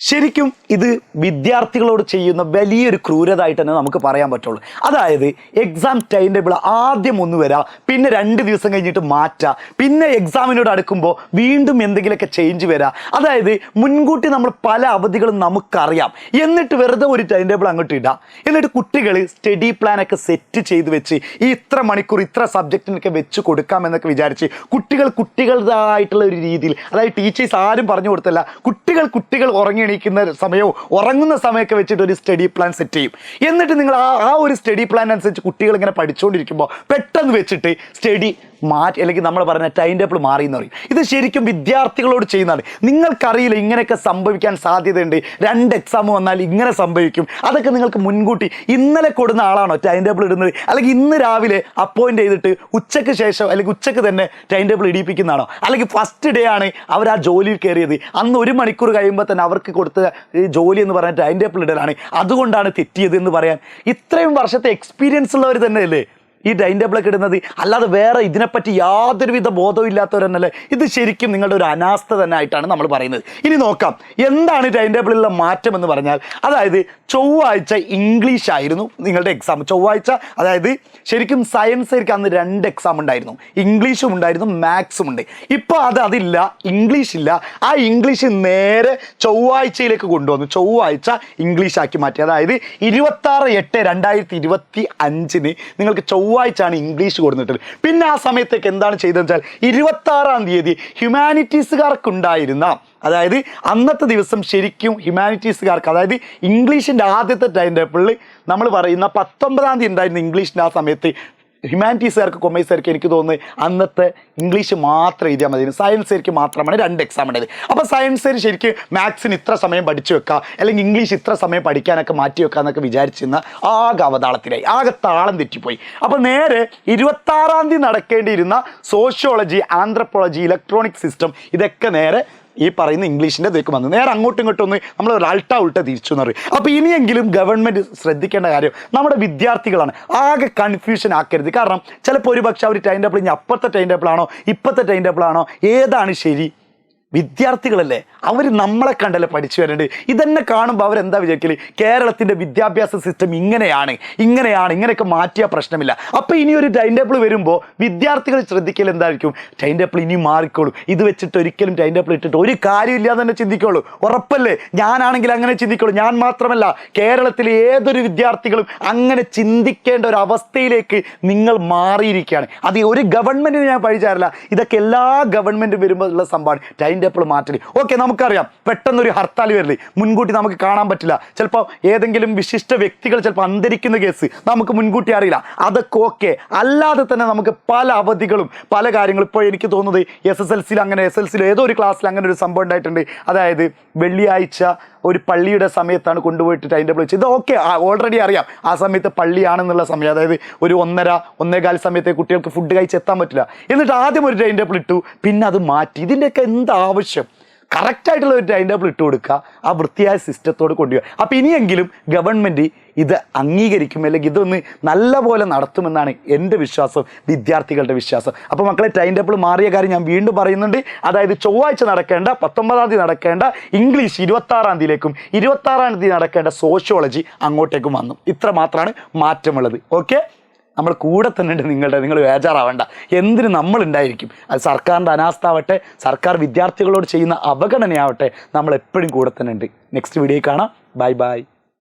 ശരിക്കും ഇത് വിദ്യാർത്ഥികളോട് ചെയ്യുന്ന വലിയൊരു ക്രൂരത ആയിട്ട് തന്നെ നമുക്ക് പറയാൻ പറ്റുള്ളൂ. അതായത് എക്സാം ടൈം ടേബിൾ ആദ്യം ഒന്ന് വരാം, പിന്നെ 2 ദിവസം കഴിഞ്ഞിട്ട് മാറ്റാം, പിന്നെ എക്സാമിനോട് അടുക്കുമ്പോൾ വീണ്ടും എന്തെങ്കിലുമൊക്കെ ചേഞ്ച് വരാം. അതായത് മുൻകൂട്ടി നമ്മൾ പല അവധികളും നമുക്കറിയാം, എന്നിട്ട് വെറുതെ ഒരു ടൈം ടേബിൾ അങ്ങോട്ട് ഇടാം. എന്നിട്ട് കുട്ടികൾ സ്റ്റഡി പ്ലാനൊക്കെ സെറ്റ് ചെയ്ത് വെച്ച് ഈ ഇത്ര മണിക്കൂർ ഇത്ര സബ്ജക്റ്റിനൊക്കെ വെച്ച് കൊടുക്കാമെന്നൊക്കെ വിചാരിച്ച് കുട്ടികളുടേതായിട്ടുള്ള ഒരു രീതിയിൽ, അതായത് ടീച്ചേഴ്സ് ആരും പറഞ്ഞു കൊടുത്തല്ല, കുട്ടികൾ ഉറങ്ങി എണീക്കുന്ന സമയവും ഉറങ്ങുന്ന സമയമൊക്കെ വെച്ചിട്ട് ഒരു സ്റ്റഡി പ്ലാൻ സെറ്റ് ചെയ്യും. എന്നിട്ട് നിങ്ങൾ ആ ഒരു സ്റ്റഡി പ്ലാൻ അനുസരിച്ച് കുട്ടികൾ ഇങ്ങനെ പഠിച്ചുകൊണ്ടിരിക്കുമ്പോൾ പെട്ടെന്ന് വെച്ചിട്ട് സ്റ്റഡി മാറ്റി, അല്ലെങ്കിൽ നമ്മൾ പറഞ്ഞ ടൈം ടേബിൾ മാറി എന്ന് പറയും. ഇത് ശരിക്കും വിദ്യാർത്ഥികളോട് ചെയ്യുന്നതാണ്. നിങ്ങൾക്കറിയില്ല ഇങ്ങനെയൊക്കെ സംഭവിക്കാൻ സാധ്യതയുണ്ട്, 2 എക്സാം വന്നാൽ ഇങ്ങനെ സംഭവിക്കും. അതൊക്കെ നിങ്ങൾക്ക് മുൻകൂട്ടി ഇന്നലെ കൊടുന്ന ആളാണോ ടൈം ടേബിൾ ഇടുന്നത്, അല്ലെങ്കിൽ ഇന്ന് രാവിലെ അപ്പോയിന്റ് ചെയ്തിട്ട് ഉച്ചയ്ക്ക് ശേഷം അല്ലെങ്കിൽ ഉച്ചയ്ക്ക് തന്നെ ടൈം ടേബിൾ ഇടിപ്പിക്കുന്നതാണോ, അല്ലെങ്കിൽ ഫസ്റ്റ് ഡേ ആണ് അവർ ആ ജോലിയിൽ കയറിയത്, അന്ന് 1 മണിക്കൂർ കഴിയുമ്പോൾ തന്നെ അവർക്ക് കൊടുത്ത ജോലി എന്ന് പറഞ്ഞാൽ ടൈം ടേബിൾ ഇടലാണ്, അതുകൊണ്ടാണ് തെറ്റിയത് എന്ന് പറയാൻ ഇത്രയും വർഷത്തെ എക്സ്പീരിയൻസ് ഉള്ളവർ തന്നെയല്ലേ ഈ ടൈം ടേബിളൊക്കെ ഇടുന്നത്? അല്ലാതെ വേറെ ഇതിനെപ്പറ്റി യാതൊരുവിധ ബോധവും ഇല്ലാത്തവരെന്നല്ലേ? ഇത് ശരിക്കും നിങ്ങളുടെ ഒരു അനാസ്ഥ തന്നെ ആയിട്ടാണ് നമ്മൾ പറയുന്നത്. ഇനി നോക്കാം എന്താണ് ടൈം ടേബിളിലുള്ള മാറ്റം എന്ന് പറഞ്ഞാൽ. അതായത് ചൊവ്വാഴ്ച ഇംഗ്ലീഷ് ആയിരുന്നു നിങ്ങളുടെ എക്സാം. ചൊവ്വാഴ്ച അതായത് ശരിക്കും സയൻസ് ആയിരിക്കും അന്ന് 2 എക്സാം ഉണ്ടായിരുന്നു, ഇംഗ്ലീഷും ഉണ്ടായിരുന്നു മാത്സും ഉണ്ട്. ഇപ്പോൾ അതില്ല, ഇംഗ്ലീഷ് ഇല്ല. ആ ഇംഗ്ലീഷ് നേരെ ചൊവ്വാഴ്ചയിലേക്ക് കൊണ്ടുവന്നു, ചൊവ്വാഴ്ച ഇംഗ്ലീഷ് ആക്കി മാറ്റി. അതായത് 26/8/2025 നിങ്ങൾക്ക് ചൊവ്വാഴ്ചയാണ് ഇംഗ്ലീഷ് കൊടുത്തിട്ടുള്ളത്. പിന്നെ ആ സമയത്തേക്ക് എന്താണ് ചെയ്തതെന്ന് വെച്ചാൽ 26-ാം തീയതി ഹ്യൂമാനിറ്റീസുകാർക്കുണ്ടായിരുന്ന, അതായത് അന്നത്തെ ദിവസം ശരിക്കും ഹ്യൂമാനിറ്റീസുകാർക്ക്, അതായത് ഇംഗ്ലീഷിൻ്റെ ആദ്യത്തെ ടൈം ടേബിളിൽ നമ്മൾ പറയുന്ന 19-ാം തീയതി ഉണ്ടായിരുന്ന ഇംഗ്ലീഷിൻ്റെ ആ സമയത്ത് ഹ്യൂമാനിറ്റീസുകാർക്ക് കൊമേഴ്സുകാർക്ക് എനിക്ക് തോന്നുന്നത് അന്നത്തെ ഇംഗ്ലീഷ് മാത്രം എഴുതിയാൽ മതി. സയൻസുകാർക്ക് മാത്രമാണ് 2 എക്സാം ഉണ്ടായത്. അപ്പോൾ സയൻസുകാർ ശരിക്കും മാത്സിന് ഇത്ര സമയം പഠിച്ചു വെക്കുക, അല്ലെങ്കിൽ ഇംഗ്ലീഷ് ഇത്ര സമയം പഠിക്കാനൊക്കെ മാറ്റി വെക്കുക എന്നൊക്കെ വിചാരിച്ചിരുന്ന ആകെ അവതാളത്തിലായി, ആകെ താളം തെറ്റിപ്പോയി. അപ്പോൾ നേരെ 26-ാം തീയതി നടക്കേണ്ടിയിരുന്ന സോഷ്യോളജി, ആന്ത്രപ്പോളജി, ഇലക്ട്രോണിക് സിസ്റ്റം ഇതൊക്കെ നേരെ ഈ പറയുന്ന ഇംഗ്ലീഷിൻ്റെ ഇതൊക്കെ വന്നു. നേരെ അങ്ങോട്ടും ഇങ്ങോട്ടും ഒന്ന് നമ്മൾ ഒരു ഉൾട്ട തിരിച്ചു എന്ന് പറയും. അപ്പോൾ ഇനിയെങ്കിലും ഗവൺമെൻറ് ശ്രദ്ധിക്കേണ്ട കാര്യം നമ്മുടെ വിദ്യാർത്ഥികളാണ്. ആകെ കൺഫ്യൂഷൻ ആക്കരുത്. കാരണം ചിലപ്പോൾ ഒരു പക്ഷേ അവർ ടൈം ടേബിൾ ഇനി അപ്പുറത്തെ ടൈം ടേബിളാണോ ഇപ്പോഴത്തെ ടൈം ടേബിളാണോ, ഏതാണ് ശരി? വിദ്യാർത്ഥികളല്ലേ, അവർ നമ്മളെ കണ്ടല്ലേ പഠിച്ചു വരേണ്ടത്. ഇതന്നെ കാണുമ്പോൾ അവരെന്താ വിചാരിക്കല്, കേരളത്തിൻ്റെ വിദ്യാഭ്യാസ സിസ്റ്റം ഇങ്ങനെയൊക്കെ മാറ്റിയാൽ പ്രശ്നമില്ല. അപ്പോൾ ഇനി ഒരു ടൈം ടേബിൾ വരുമ്പോൾ വിദ്യാർത്ഥികൾ ശ്രദ്ധിക്കൽ എന്തായിരിക്കും, ടൈം ടേബിൾ ഇനി മാറിക്കോളൂ, ഇത് വെച്ചിട്ട് ഒരിക്കലും ടൈം ടേബിൾ ഇട്ടിട്ട് ഒരു കാര്യമില്ല എന്ന് തന്നെ ചിന്തിക്കോളൂ. ഉറപ്പല്ലേ? ഞാനാണെങ്കിൽ അങ്ങനെ ചിന്തിക്കോളൂ. ഞാൻ മാത്രമല്ല, കേരളത്തിലെ ഏതൊരു വിദ്യാർത്ഥികളും അങ്ങനെ ചിന്തിക്കേണ്ട ഒരു അവസ്ഥയിലേക്ക് നിങ്ങൾ മാറിയിരിക്കുകയാണ്. അത് ഒരു ഗവൺമെൻറ്റിന് ഞാൻ പഴിച്ചാറില്ല, ഇതൊക്കെ എല്ലാ ഗവൺമെൻറ്റും വരുമ്പോൾ ഉള്ള സംഭവമാണ് ടൈം ടേബിൾ മാറ്റല്. ഓക്കെ, നമുക്കറിയാം പെട്ടെന്നൊരു ഹർത്താൽ വരില്ലേ, മുൻകൂട്ടി നമുക്ക് കാണാൻ പറ്റില്ല. ചിലപ്പോൾ ഏതെങ്കിലും വിശിഷ്ട വ്യക്തികൾ ചിലപ്പോൾ അന്തരിക്കുന്ന കേസ് നമുക്ക് മുൻകൂട്ടി അറിയില്ല, അതൊക്കെ ഓക്കെ. അല്ലാതെ തന്നെ നമുക്ക് പല അവധികളും പല കാര്യങ്ങളും, ഇപ്പോൾ എനിക്ക് തോന്നുന്നത് SSLCയിൽ ഏതോ ഒരു ക്ലാസ്സിൽ അങ്ങനെ ഒരു സംഭവം ഉണ്ടായിട്ടുണ്ട്. അതായത് വെള്ളിയാഴ്ച ഒരു പള്ളിയുടെ സമയത്താണ് കൊണ്ടുപോയിട്ട് ടൈം ടേബിൾ വെച്ച്. ഇത് ഓക്കെ, ഓൾറെഡി അറിയാം ആ സമയത്ത് പള്ളിയാണെന്നുള്ള സമയം, അതായത് ഒരു 1:30-1:15 സമയത്തെ കുട്ടികൾക്ക് ഫുഡ് കഴിച്ച് എത്താൻ പറ്റില്ല. എന്നിട്ട് ആദ്യം ഒരു ടൈം ടേബിൾ ഇട്ടു, പിന്നെ അത് മാറ്റി. ഇതിൻ്റെയൊക്കെ എന്താ ആവശ്യം? കറക്റ്റായിട്ടുള്ള ഒരു ടൈം ടേബിൾ ഇട്ട് കൊടുക്കുക, ആ വൃത്തിയായ സിസ്റ്റത്തോട് കൊണ്ടുപോകുക. അപ്പോൾ ഇനിയെങ്കിലും ഗവൺമെൻറ് ഇത് അംഗീകരിക്കും, അല്ലെങ്കിൽ ഇതൊന്ന് നല്ല പോലെ നടത്തുമെന്നാണ് എൻ്റെ വിശ്വാസം, വിദ്യാർത്ഥികളുടെ വിശ്വാസം. അപ്പോൾ മക്കളെ, ടൈം ടേബിൾ മാറിയ കാര്യം ഞാൻ വീണ്ടും പറയുന്നുണ്ട്. അതായത് ചൊവ്വാഴ്ച നടക്കേണ്ട 19-ാം തീയതി നടക്കേണ്ട ഇംഗ്ലീഷ് 26-ാം തീയതിയിലേക്കും 26-ാം തീയതി നടക്കേണ്ട സോഷ്യോളജി അങ്ങോട്ടേക്കും വന്നു. ഇത്ര മാത്രമാണ് മാറ്റമുള്ളത്. ഓക്കെ, നമ്മൾ കൂടെ തന്നെ ഉണ്ട്. നിങ്ങൾ ബേജാറാവേണ്ട. എന്തിന് നമ്മളുണ്ടായിരിക്കും. അത് സർക്കാരിൻ്റെ അനാസ്ഥ ആവട്ടെ, സർക്കാർ വിദ്യാർത്ഥികളോട് ചെയ്യുന്ന അവഗണനയാവട്ടെ, നമ്മൾ എപ്പോഴും കൂടെ തന്നെ ഉണ്ട്. നെക്സ്റ്റ് വീഡിയോയിൽ കാണാം. Bye bye.